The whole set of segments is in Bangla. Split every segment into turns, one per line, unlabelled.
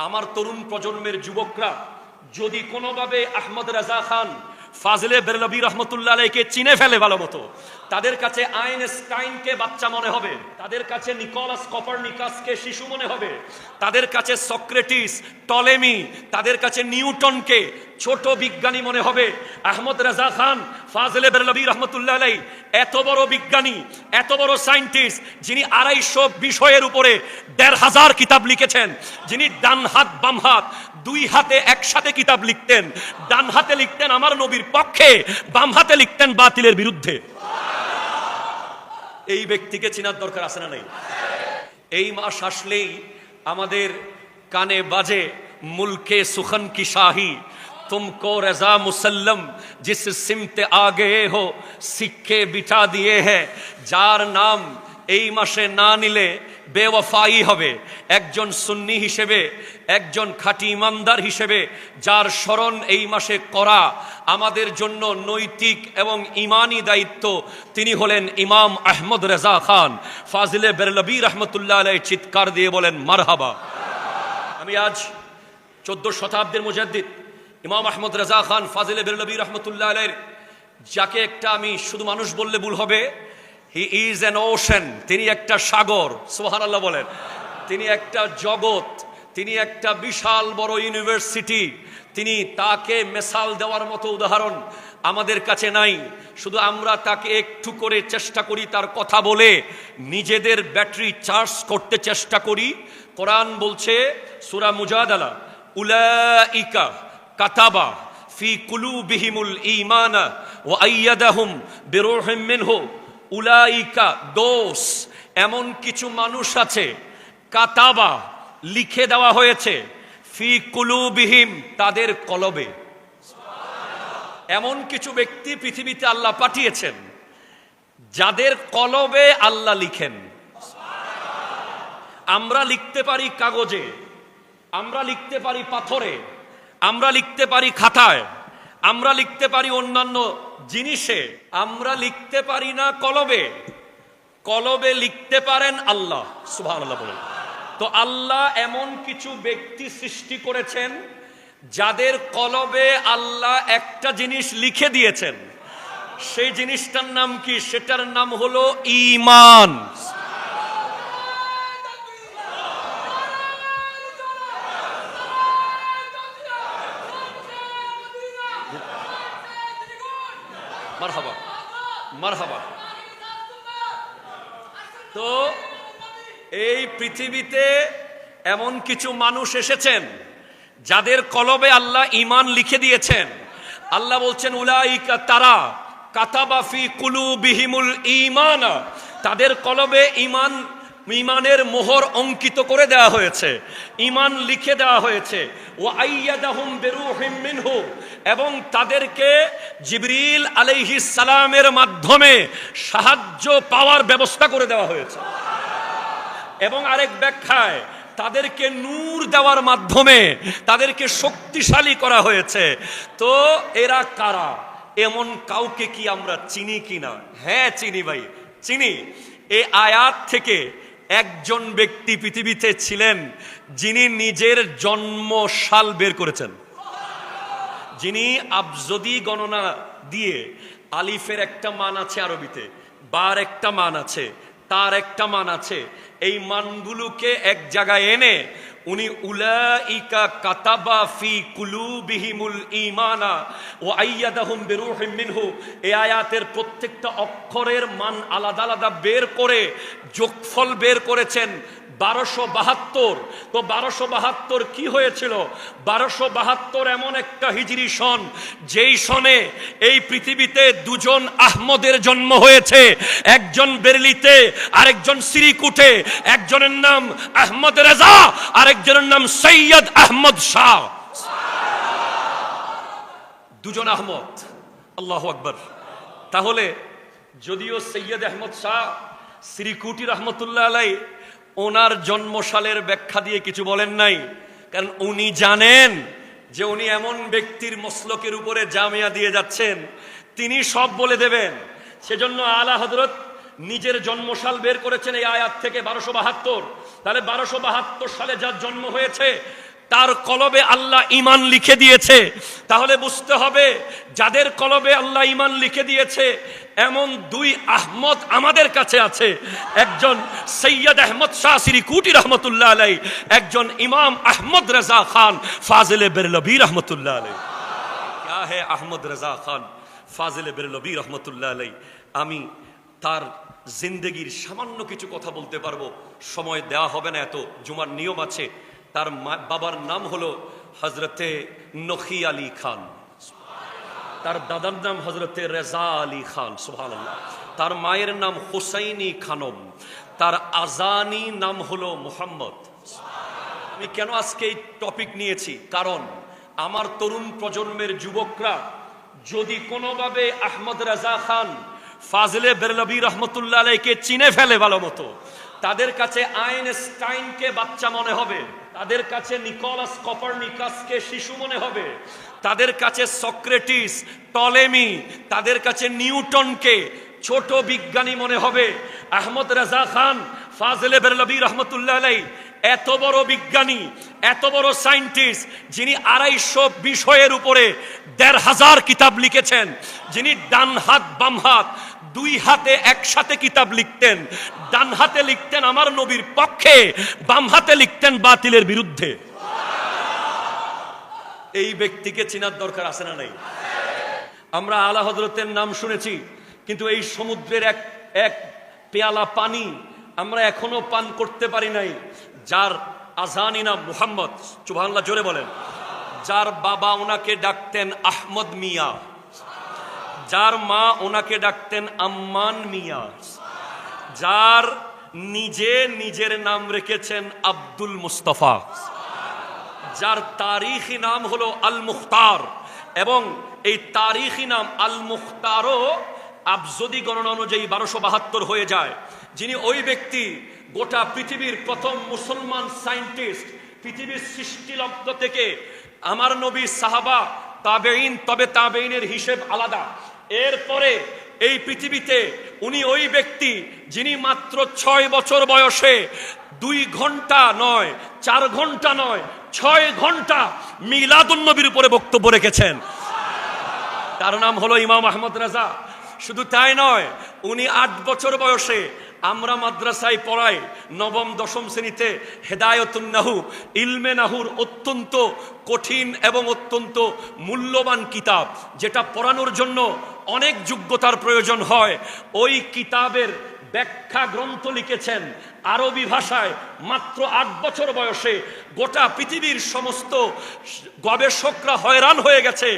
আমার তরুণ প্রজন্মের যুবকরা যদি কোনোভাবে আহমদ রেজা খান ফাজলে বেরলভী রহমতুল্লাহ আলাইহিকে চিনে ফেলে ভালো মতো, তাদের কাছে আইনস্টাইনকে বাচ্চা মনে হবে, তাদের কাছে নিকোলাস কপারনিকাসকে শিশু মনে হবে, তাদের কাছে সক্রেটিস, টলেমি, তাদের কাছে নিউটনকে ছোট বিজ্ঞানী মনে হবে। আহমদ রেজা খান ফাজলে বেরলভী রহমতুল্লাহ আলাইহি এত বড় বিজ্ঞানী, এত বড় সায়েন্টিস্ট, যিনি 250 বিষয়ের উপরে 1500 কিতাব লিখেছেন, যিনি ডান হাত বাম হাত দুই হাতে একসাথে কিতাব লিখতেন, ডান হাতে লিখতেন আমার নবীর পক্ষে, বাম হাতে লিখতেন বাতিলের বিরুদ্ধে। এই ব্যক্তিকে চিনার দরকার আছে না নাই? এই মাস আসলেই আমাদের কানে বাজে মুলকে সুখন কি শাহী, तुमको रजा मुसल्लम जिस सिमते आ गए हो सिक्के बिठा दिए हैं। যার নাম এই মাসে না নিলে বেওয়াফাই হবে। একজন সুন্নি হিসেবে, একজন খাঁটি ইমানদার হিসেবে যার স্মরণ এই মাসে করা আমাদের জন্য নৈতিক এবং ইমানি দায়িত্ব, তিনি হলেন ইমাম আহমদ রেজা খান ফাজিলে বেরলভী রহমতুল্লাহ আলাইহি। চিৎকার দিয়ে বলেন মারহাবা। আমি আজ 14 শতাব্দীর মুজাদ্দিদ ইমাম আহমদ রেজা খান ফাজিলে বেরলভী রহমতুল্লাহ আলাইহির, যাকে একটা আমি শুধু মানুষ বললে ভুল হবে, হি ইজ অ্যান ওশেন, তিনি একটা সাগর, সুবহানাল্লাহ বলেন, তিনি একটা জগৎ, তিনি একটা বিশাল বড় ইউনিভার্সিটি। তিনি, তাকে মেসাল দেওয়ার মতো উদাহরণ আমাদের কাছে নাই। শুধু আমরা তাকে একটু করে চেষ্টা করি তার কথা বলে নিজেদের ব্যাটারি চার্জ করতে চেষ্টা করি। কোরআন বলছে সূরা মুজাদালা, উলাইকা কাতাবা ফি কুলুবিহিমুল ঈমানা ওয়া আইয়াদাহুম বিরূহিম মিনহু। উলাইকা দোস, এমন কিছু মানুষ আছে, কাতাবা লিখে দেওয়া হয়েছে, ফি কুলুবিহিম তাদের কলবে। এমন কিছু ব্যক্তি পৃথিবীতে আল্লাহ পাঠিয়েছেন যাদের কলবে আল্লাহ লিখেন। আমরা লিখতে পারি কাগজে, আমরা লিখতে পারি পাথরে, আমরা লিখতে পারি খাতায়, আমরা লিখতে পারি অন্যান্য জিনিসে, আমরা লিখতে পারি না কলবে। কলবে লিখতে পারেন আল্লাহ, সুবহানাল্লাহ বলেন। তো আল্লাহ এমন কিছু ব্যক্তি সৃষ্টি করেছেন যাদের কলবে আল্লাহ একটা জিনিস লিখে দিয়েছেন। সেই জিনিসটার নাম কি? সেটার নাম হলো ঈমান। মারহাবা মারহাবা। তো এই পৃথিবীতে এমন কিছু মানুষ এসেছেন যাদের কলবে আল্লাহ ঈমান লিখে দিয়েছেন। আল্লাহ বলছেন উলাইকা, তারা কাতাবা ফি কুলুবিহিমুল ঈমানা, তাদের কলবে ঈমানের মোহর অঙ্কিত করে দেওয়া হয়েছে, ঈমান লিখে দেওয়া হয়েছে। ওয়া আইয়াদাহুম বিরূহিম মিনহু, এবং তাদেরকে জিবরিল আলাইহিস সালামের মাধ্যমে সাহায্য পাওয়ার ব্যবস্থা করে দেওয়া হয়েছে। এবং আরেক ব্যাখ্যায় তাদেরকে নূর দেওয়ার মাধ্যমে তাদেরকে শক্তিশালী করা হয়েছে। তো এরা কারা? এমন কাউকে কি আমরা চিনি কিনা? হ্যাঁ চিনি ভাই, চিনি। এই আয়াত থেকে একজন ব্যক্তি পৃথিবীতে ছিলেন যিনি নিজের জন্ম সাল বের করেছেন, যিনি আবজদি গণনা দিয়ে, আলিফের একটা মান আছে আরবিতে, বার একটা মান আছে, তার একটা মান আছে, এই মানগুলোকে এক জায়গায় এনে উনি উলাইকা কাতাবা ফি কুলুবিহিমুল ঈমানা ওয়া আইয়াদাহুম বিরূহিম মিনহু, এই আয়াতের প্রত্যেকটা অক্ষরের মান আলাদা আলাদা বের করে যোগফল বের করেছেন 1272। তো 1272 কি হয়েছিল? 1272 এমন একটা হিজরি সন, যেই সনে এই পৃথিবীতে দুজন আহমদের জন্ম হয়েছে, একজন বেরলিতে আরেকজন সিরিকুটে। একজনের নাম আহমদ রেজা, আরেকজনের নাম সৈয়দ আহমদ শাহ। দুজন আহমদ, আল্লাহু আকবার। তাহলে যদিও সৈয়দ আহমদ শাহ সিরিকুটি রহমতুল্লাহ আলাইহি ওনার জন্মসালের ব্যাখ্যা দিয়ে কিছু বলেন নাই, কারণ উনি জানেন যে উনি এমন ব্যক্তির মসলকের উপরে জামিয়া দিয়ে যাচ্ছেন, তিনি সব বলে দেবেন। সেজন্য আলা হযরত নিজের জন্মসাল বের করেছেন এই আয়াত থেকে 1272। তাহলে 1272 সালে যার জন্ম হয়েছে তার কলবে আল্লাহ ঈমান লিখে দিয়েছে। তাহলে বুঝতে হবে যাদের কলবে আল্লাহ ঈমান লিখে দিয়েছে এমন দুই আহমদ আমাদের কাছে আছে। একজন সৈয়দ আহমদ শাহ সিরিকুটি রহমতুল্লাহ আলাইহি, একজন ইমাম আহমদ রেজা খান ফাজিলে বেরলভী রহমতুল্লাহ আলাইহি। क्या है আহমদ রেজা খান ফাজিলে বেরলভী রহমতুল্লাহ আলাইহি? আমি তার জিন্দেগির সামান্য কিছু কথা বলতে পারবো, সময় দেওয়া হবে না, এত জুমার নিয়ম আছে। তার বাবার নাম হলো হজরতে নখি আলী খান, তার দাদার নাম হজরতে রেজা আলী খান, সুবহানাল্লাহ। তার মায়ের নাম হুসাইনি খানম, তার আজানি নাম হলো মুহাম্মদ। আমি কেন আজকে এই টপিক নিয়েছি? কারণ আমার তরুণ প্রজন্মের যুবকরা যদি কোনোভাবে আহমদ রেজা খান ফাজিলে বেরলভী রহমতুল্লাহ আলাইহিকে চিনে ফেলে ভালো মতো, তাদের কাছে আইনস্টাইনকে বাচ্চা মনে হবে, তাদের কাছে নিকোলাস কপারনিকাসকে শিশু মনে হবে, তাদের কাছে সক্রেটিস, টলেমি, তাদের কাছে নিউটনকে ছোট বিজ্ঞানী মনে হবে। আহমদ রেজা খান ফাজিলে বেরলভী রহমতুল্লাহ আলাইহি এত বড় বিজ্ঞানী, এত বড় সায়েন্টিস্ট, যিনি 250 বিষয়ের উপরে 1500 কিতাব লিখেছেন, যিনি ডান হাত বাম হাত দুই হাতে একসাথে কিতাব লিখতেন। ডান হাতে লিখতেন আমার নবীর পক্ষে, বাম হাতে লিখতেন বাতিলের বিরুদ্ধে। এই ব্যক্তিকে চেনার দরকার আছে না নাই? আমরা আলা হযরতের নাম শুনেছি, কিন্তু এই সমুদ্রের এক পেয়ালা পানি আমরা এখনো পান করতে পারি নাই। যার আজানি নাম মুহাম্মদ, সুবহানাল্লাহ জোরে বলেন। যার বাবা ওনাকে ডাকতেন আহমদ মিয়া, যার মা ওনাকে ডাকতেন আম্মান মিয়া, যার নিজের নাম রেখেছেন আব্দুল মুস্তাফা, যার তারিখি নাম হলো আল মুখতার, এবং এই তারিখি নাম আল মুখতারও আবজদি গণনা অনুযায়ী 1272 হয়ে যায়। যিনি ওই ব্যক্তি, গোটা পৃথিবীর প্রথম মুসলমান সায়েন্টিস্ট, পৃথিবীর সৃষ্টিলব্ধ থেকে আমার নবী, সাহাবা, তাবেঈন, তবে তাবেঈনের হিসেব আলাদা। এরপরে এই পৃথিবীতে উনি ওই ব্যক্তি যিনি মাত্র 6 বছর বয়সে 2 ঘন্টা নয়, 4 ঘন্টা নয়, 6 ঘন্টা মিলাদুন নবীর উপরে বক্তব্য রেখেছেন। তার নাম হলো ইমাম আহমদ রেজা। শুধু তাই নয়, উনি 8 বছর বয়সে, আমরা মাদ্রাসায় পড়াই নবম দশম শ্রেণীতে হেদায়েতুন নাহু, ইলমে নাহুর অত্যন্ত কঠিন এবং অত্যন্ত মূল্যবান কিতাব, যেটা পড়ানোর জন্য অনেক যোগ্যতার প্রয়োজন হয়। ওই কিতাবের ব্যাখ্যা গ্রন্থ লিখেছেন আরবি ভাষায় মাত্র 8 বছর বয়সে। গোটা পৃথিবীর সমস্ত গবেষকরা হয়রান হয়ে গেছে,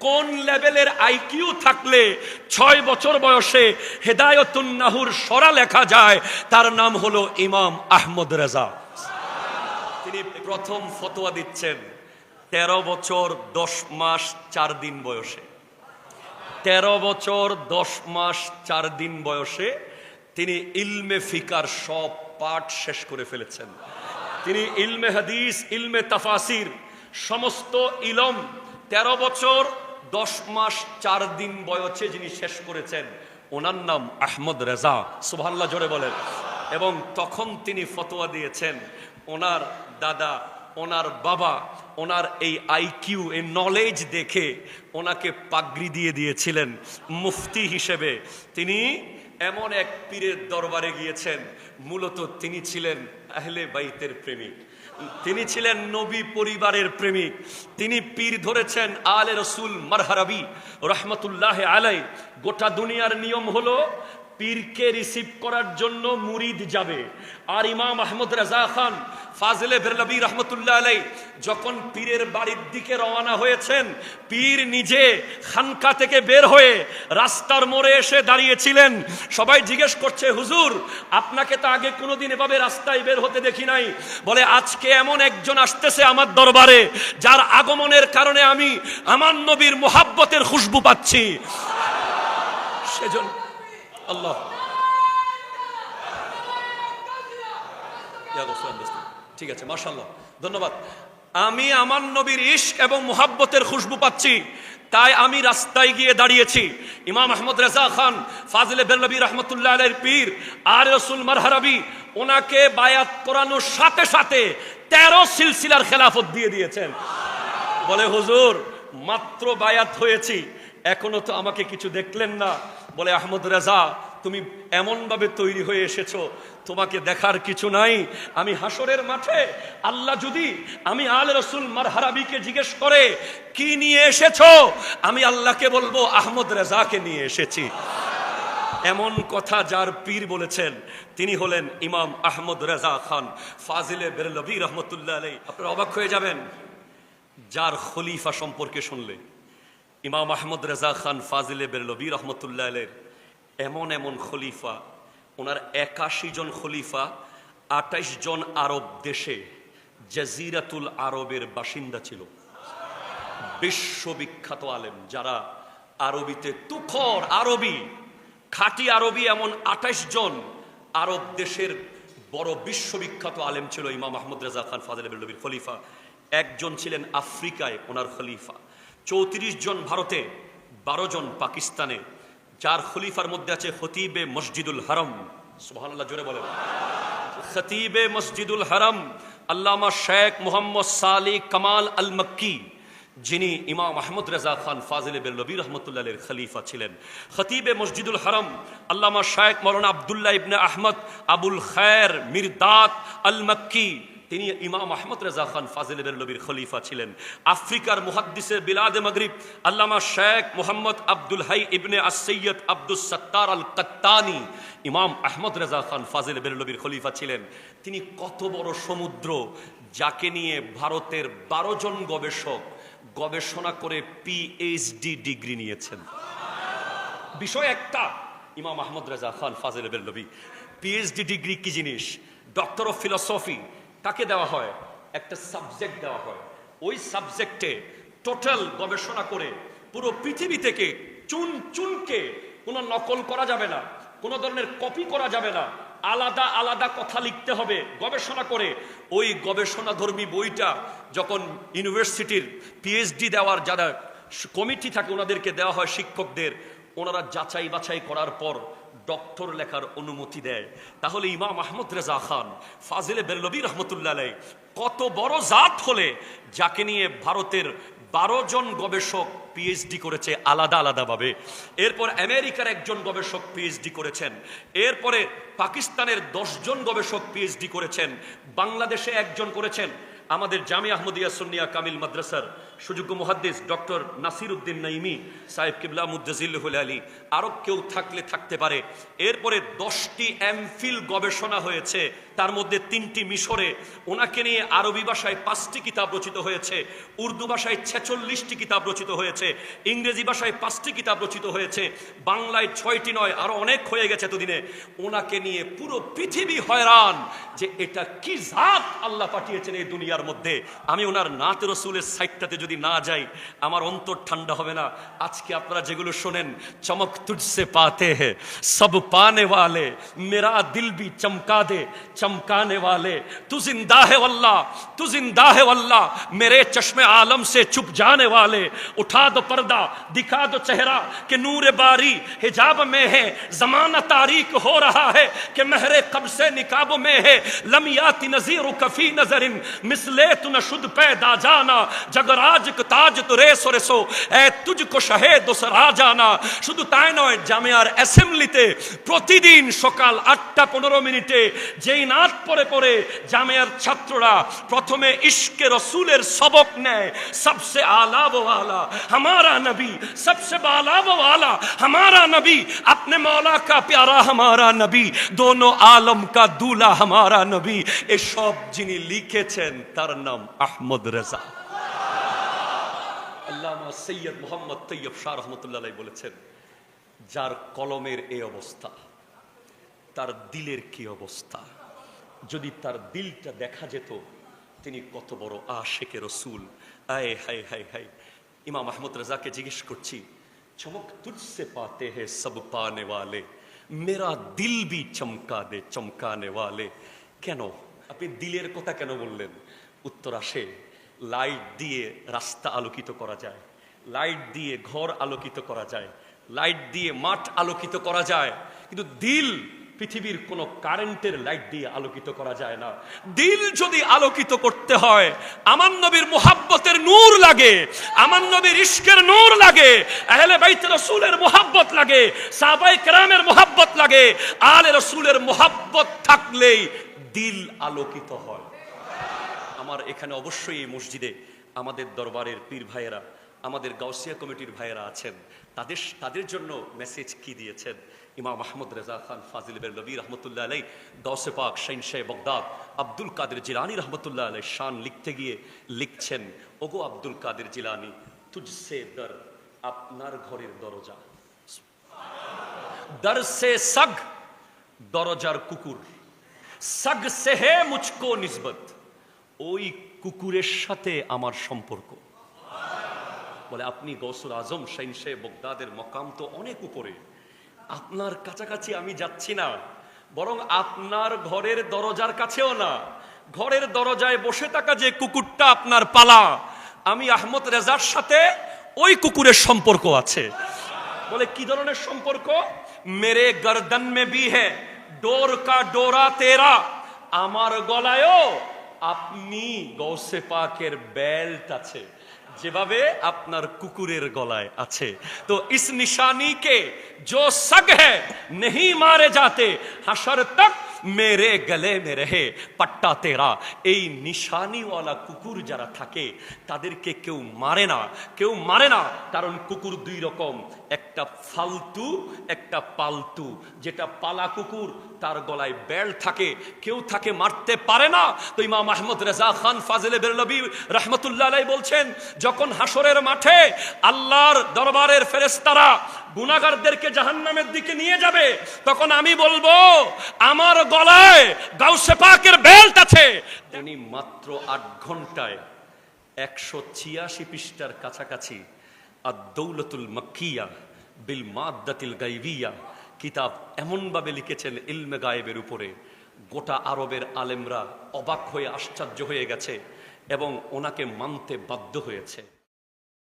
কোন লেভেলের আইকিউ থাকলে 6 বছর বয়সে হেদায়েতুন নাহুর সরা লেখা যায়। তার নাম হলো ইমাম আহমদ রেজা। তিনি প্রথম ফতোয়া দিচ্ছেন 13 বছর 10 মাস 4 দিন বয়সে। 13 বছর 10 মাস 4 দিন বয়সে তিনি ইলমে ফিকার সব পাঠ শেষ করে ফেলেছেন। তিনি ইলমে হাদিস, ইলমে তাফাসির, সমস্ত ইলম 13 বছর 10 মাস 4 দিন বয়সে যিনি শেষ করেছেন, ওনার নাম আহমদ রেজা, সুবহানাল্লাহ জোরে বলেন। এবং তখন তিনি ফতোয়া দিয়েছেন, ওনার দাদা, ওনার বাবা, ওনার এই আইকিউ, এই নলেজ দেখে ওনাকে পাগড়ি দিয়ে দিয়েছিলেন মুফতি হিসেবে। তিনি এমন এক পীরের দরবারে গিয়েছেন, মূলত তিনি ছিলেন আহলে বাইতের প্রেমিক, তিনি ছিলেন নবী পরিবারের প্রেমিক। তিনি পীর ধরেছেন আলে রসুল মারহারাবি রহমতুল্লাহ আলাই। গোটা দুনিয়ার নিয়ম হলো পীরকে রিসিভ করার জন্য মুরিদ যাবে। আর ইমাম আহমদ রেজা খান ফাজিলে বেরলভী রহমতুল্লাহ আলাই যখন পীরের বাড়ির দিকে রওনা হয়েছেন, পীর নিজে খানকা থেকে বের হয়ে রাস্তার মোড়ে এসে দাঁড়িয়েছিলেন। সবাই জিজ্ঞেস করছে, হুজুর আপনাকে তো আগে কোনোদিন এভাবে রাস্তায় বের হতে দেখি নাই। বলে, আজকে এমন একজন আসতেছে আমার দরবারে, যার আগমনের কারণে আমি আমার নবীর মুহাব্বতের খুশবু পাচ্ছি। সেজন্য আল্লাহ ঠিক আছে, মাশাআল্লাহ, ধন্যবাদ। আমি আমার নবীর ইশক এবং মুহাব্বতের খুশবু পাচ্ছি। তাই আমি রাস্তায় গিয়ে দাঁড়িয়েছি। ইমাম আহমদ রেজা খান ফাজিলে বেরলভী রহমতুল্লাহ আলাইহির পীর আর রসুল মারহারাবি ওনাকে বায়াত করানোর সাথে সাথে 13 সিলসিলার খেলাফত দিয়ে দিয়েছেন। বলে হুজুর মাত্র বায়াত হয়েছি, এখনো তো আমাকে কিছু দেখলেন না। বলে আহমদ রেজা তুমি এমন ভাবে তৈরি হয়ে এসেছো, তোমাকে দেখার কিছু নাই। আমি হাসরের মাঠে আল্লাহ যদি আমি আলে রসুল মারহারাবিকে জিজ্ঞেস করে কি নিয়ে এসেছো, আমি আল্লাহকে বলবো আহমদ রেজাকে নিয়ে এসেছি। এমন কথা যার পীর বলেছেন তিনি হলেন ইমাম আহমদ রেজা খান ফাজিলে বেরলভী রহমতুল্লাহ আলাইহি। আপনারা অবাক হয়ে যাবেন যার খলিফা সম্পর্কে শুনলে। ইমাম আহমদ রেজা খান ফাজিলে বেরলভী রহমতুল্লাহ আলাইহির এমন এমন খলিফা, ওনার 81 জন খলিফা 28 জন আরব দেশে জাজিরাতুল আরবের বাসিন্দা ছিল। বিশ্ববিখ্যাত আলেম যারা আরবিতে তুখর আরবি, খাঁটি আরবি, এমন 28 জন আরব দেশের বড় বিশ্ববিখ্যাত আলেম ছিল ইমাম আহমদ রেজা খান ফাজিলে বেরলভীর খলিফা। একজন ছিলেন আফ্রিকায় ওনার খলিফা, 34 জন ভারতে, 12 জন পাকিস্তানে। যার খলিফার মধ্যে আছে খতিবে মসজিদুল হারাম, সুবহানাল্লাহ জোরে বলেন। খতিবে মসজিদুল হারাম আল্লামা শেখ মোহাম্মদ সালি কামাল আল মক্কি, যিনি ইমাম আহমদ রেজা খান ফাজিলে বেরলভী রহমতুল্লাহ আলাইহির খলিফা ছিলেন। খতিবে মসজিদুল হারাম আল্লামা শেখ মৌলানা আব্দুল্লাহ ইবনে আহমদ আবুল খায়ের মিরদাত আল মক্কি, তিনি ইমাম আহমদ রেজা খান ফাজিলে বেরলভীর খলিফা ছিলেন। আফ্রিকার মুহাদ্দিসে বিলাদে মাগরিব আল্লামা শেখ মোহাম্মদ আব্দুল হাই ইবনে আস-সৈয়দ আব্দুস সত্তার আল কাত্তানি, ইমাম আহমদ রেজা খান ফাজিলে বেরলভীর খলিফা ছিলেন। তিনি কত বড় সমুদ্র, যাকে নিয়ে ভারতের 12 জন গবেষক গবেষণা করে পিএইচডি ডিগ্রি নিয়েছেন। বিষয় একটা, ইমাম আহমদ রেজা খান ফাজিলে বেরলভী। পিএইচডি ডিগ্রি কি জিনিস? ডক্টর অফ ফিলোসফি কাকে দেওয়া হয়? একটা সাবজেক্ট দেওয়া হয়, ওই সাবজেক্টে টোটাল গবেষণা করে পুরো পৃথিবী থেকে চুন চুনকে কোনো নকল করা যাবে না, কোনো ধরনের কপি করা যাবে না, আলাদা আলাদা কথা লিখতে হবে গবেষণা করে। ওই গবেষণাধর্মী বইটা যখন ইউনিভার্সিটির পিএইচডি দেওয়ার যারা কমিটি থাকে ওনাদেরকে দেওয়া হয়, শিক্ষকদের, ওনারা যাচাই বাছাই করার পর ডক্টর লেখার অনুমতি দেয়। তাহলে ইমাম আহমদ রেজা খান ফাজিলে বেরলভী রহমতুল্লাহ আলাইহি কত বড় জাত হলে, যাকে নিয়ে ভারতের 12 জন গবেষক পিএইচডি করেছে আলাদা আলাদাভাবে। এরপর আমেরিকার একজন গবেষক পিএইচডি করেছেন, এরপরে পাকিস্তানের 10 জন গবেষক পিএইচডি করেছেন, বাংলাদেশে একজন করেছেন। আমাদের জামিয়া আহমদিয়া সুন্নিয়া কামিল মাদ্রাসার সুযোগ্য মুহাদ্দিস ডক্টর নাসির উদ্দিন নাইমি সাহেব কিবলা মুজ্জাজিল্লাহুল আলী, আরো কেউ থাকলে থাকতে পারে। এরপরে 10টি এমফিল গবেষণা হয়েছে, তার মধ্যে 3টি মিশরে। ওনাকে নিয়ে আরবি ভাষায় 5টি কিতাব রচিত হয়েছে, উর্দু ভাষায় 46টি কিতাব রচিত হয়েছে, ইংরেজি ভাষায় 5টি কিতাব রচিত হয়েছে, বাংলায় 6টি নয় আরো অনেক হয়ে গেছে এতদিনে। ওনাকে নিয়ে পুরো পৃথিবী হয়রান যে এটা কি জাত আল্লাহ পাঠিয়েছেন এই দুনিয়ার মধ্যে। আমি ওনার নাত রসুলের সাইটটাতে যদি না যাই আমার অন্তর ঠান্ডা হবে না। আজকে আপনারা যেগুলো শোনেন, চমক তুঝসে পাতে হে সব পানে ওয়ালে, মেরা দিল ভি চমকা দে চমকানে ওয়ালে, তু জিন্দা হে ওয়াল্লাহ তু জিন্দা হে ওয়াল্লাহ, মেরে চश्मे आलम से छुप जाने वाले, उठा दो पर्दा दिखा दो चेहरा कि नूर बारी हिजाब में है, जमाना तारीक हो रहा है कि महरे कब से निकाब में है, लमियाती नजीर कफी नजरिन मिसले तु नशुद पैदा जाना, जगराज ताज तो रेसो रेसो ए तुझको शहेद सरा जाना। শুধু তাই নয়, জামিয়ার অ্যাসেম্বলিতে প্রতিদিন সকাল 8:15 যেই নাত পড়ে পড়ে জামিয়ার ছাত্ররা প্রথমে ইশকে রসুলের সবক নেয়। सबसे आला वो आला हमारा नबी, सबसे बाला वो आला हमारा नबी, अपने मौला का प्यारा हमारा नबी, दोनों आलम का दूल्हा हमारा नबी। ये सब যিনি লিখেছেন তার নাম আহমদ রেজা। আল্লামা সৈয়দ মোহাম্মদ তৈয়ব শাহ রহমতুল্লাহ আলাইহি বলেছেন, যার কলমের এই অবস্থা তার দিলের কি অবস্থা। যদি তার দিলটা দেখা যেত তিনি কত বড় আশিকে রসুল। আয় হায় হায় হায়। ইমাম আহমদ রেজাকে জিজ্ঞেস করছি, চমক তুঝসে পাতে হে সব পানে ওয়ালে, মেরা দিল ভি চমকা দে চমকানে ওয়ালে। কেন আপনি দিলের কথা কেন বললেন? উত্তর আসে, লাইট দিয়ে রাস্তা আলোকিত করা যায়, লাইট দিয়ে ঘর আলোকিত করা যায়, লাইট দিয়ে মাঠ আলোকিত করা যায়, কিন্তু দিল পৃথিবীর কোনো কারেন্টের লাইট দিয়ে আলোকিত করা যায় না। দিল যদি আলোকিত করতে হয়, আমার নবীর মুহাব্বতের নূর লাগে, আমার নবীর ইশকের নূর লাগে, আহলে বাইত রাসূলের মুহাব্বত লাগে, সাহাবায়ে কেরামের মুহাব্বত লাগে। আলে রাসূলের মুহাব্বত থাকলেই দিল আলোকিত হয়। আমার এখানে অবশ্যই এই মসজিদে আমাদের দরবারের পীর ভাইয়েরা, আমাদের গাউসিয়া কমিটির ভাইয়েরা আছেন, তাদের জন্য মেসেজ কি দিয়েছেন? ইমাম আহমদ রেজা খান ফাজিল বেরলভী রহমতুল্লাহ আলাই, গাউসে পাক শাইনশাহ বগদাদ আব্দুল কাদের জিলানী রহমতুল্লাহ আলাই শান লিখতে গিয়ে লিখছেন, ওগো আব্দুল কাদের জিলানী, তুঝসে দর, আপনার ঘরের দরজা, দর সে সগ, দরজার কুকুর, সগ সে হে মুঝকো নিসবত, ওই কুকুরের সাথে আমার সম্পর্ক। বলে আপনি গৌসুল আজম শাইনশাহ বগদাদের মকাম তো অনেক উপরে, আপনার কাছাকাছি আমি যাচ্ছি না, বরং আপনার ঘরের দরজার কাছেও না, ঘরের দরজায় বসে থাকা যে কুকুরটা আপনার পালা, আমি আহমদ রেজার সাথে ওই কুকুরের সম্পর্ক আছে। বলে কি ধরনের সম্পর্ক? মেরে গর্দন মে ভি হ্যায় ডোর কা ডোরা তেরা, আমার গলায়ও আপনি গৌসে পাকের বেল্ট আছে, যেভাবে আপনার কুকুরের গলায় আছে। তো ইস নিশানি কে जो सग है नहीं मारे जाते, हशर तक मेरे गले में रहे पट्टा तेरा। এই নিশানিওয়ালা কুকুর যারা থাকে তাদেরকে কেউ মারে না, কারণ কুকুর দুই রকম, একটা ফালতু একটা পালতু। যেটা পালা কুকুর তার গলায় বেল্ট থাকে, কেউ তাকে মারতে পারে না। তো ইমাম আহমদ রেজা খান ফাজিল বেরলভী রহমতুল্লাহ আলাইহি বলছেন, যখন হাসরের মাঠে আল্লাহর দরবারের ফেরেশতারা গুনাহগারদেরকে জাহান্নামের দিকে নিয়ে যাবে, তখন আমি বলবো আমার গলায় গাউসে পাকের বেল্ট আছে। উনি মাত্র 8 ঘন্টায় 186 পৃষ্ঠার কাছাকাছি আদ-দৌলাতুল মাক্কিয়া বিল মাদ্দাতিল গায়বিয়া কিতাব এমনভাবে লিখেছেন ইলমে গায়েবের উপরে, গোটা আরবের আলেমরা অবাক হয়ে আশ্চর্য হয়ে গেছে এবং ওনাকে মানতে বাধ্য হয়েছে।